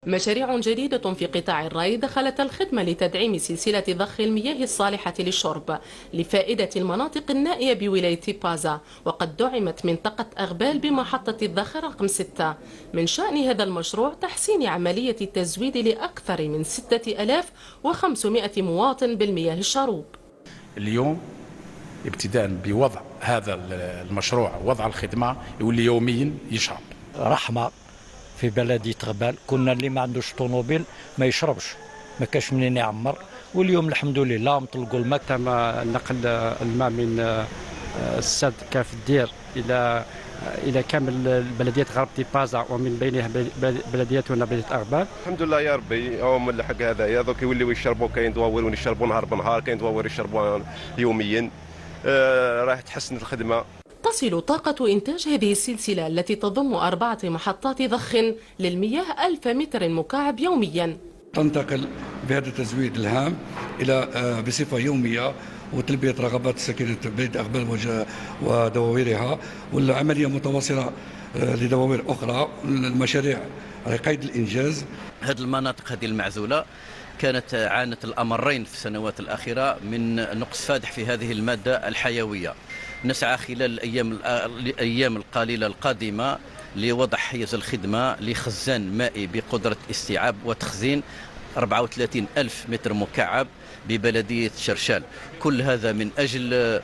مشاريع جديدة في قطاع الري دخلت الخدمة لتدعيم سلسلة ضخ المياه الصالحة للشرب لفائدة المناطق النائية بولاية بازا، وقد دعمت منطقة أغبال بمحطة الضخ رقم 6. من شأن هذا المشروع تحسين عملية التزويد لأكثر من 6500 مواطن بالمياه الشروب. اليوم ابتداء بوضع هذا المشروع، وضع الخدمة يولي يوميا يشرب. رحمة في بلدية غبال، كنا اللي ما عندوش طوموبيل ما يشربش، ما كاش منين يعمر، واليوم الحمد لله مطلقوا الماء. تم نقل الماء من السد كاف الدير الى كامل بلديه غرب بازا، ومن بينها بلديتنا بلديه اغبال. الحمد لله يا ربي، هم الحق هذايا دوك يوليو يشربوا، كاين دواور يشربوا نهار بنهار، كاين دواور يشربوا يوميا. راح تحسن الخدمه. تصل طاقة إنتاج هذه السلسلة التي تضم 4 محطات ضخ للمياه 1000 متر مكعب يوميا. تنتقل بهذا التزويد الهام إلى بصفة يومية وتلبية رغبات سكنة بلدية أغبال ودواويرها، والعملية متواصلة لدواوير أخرى. المشاريع قيد الإنجاز. هذه المناطق هذه المعزولة كانت عانت الأمرين في السنوات الأخيرة من نقص فادح في هذه المادة الحيوية. نسعى خلال الأيام القليلة القادمة لوضع حيز الخدمة لخزان مائي بقدرة استيعاب وتخزين 34 ألف متر مكعب ببلدية شرشال. كل هذا من أجل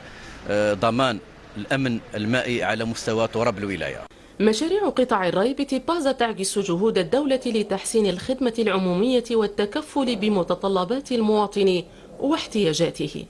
ضمان الأمن المائي على مستوى تراب الولاية. مشاريع قطاع الري بتبازا تعكس جهود الدولة لتحسين الخدمة العمومية والتكفل بمتطلبات المواطن واحتياجاته.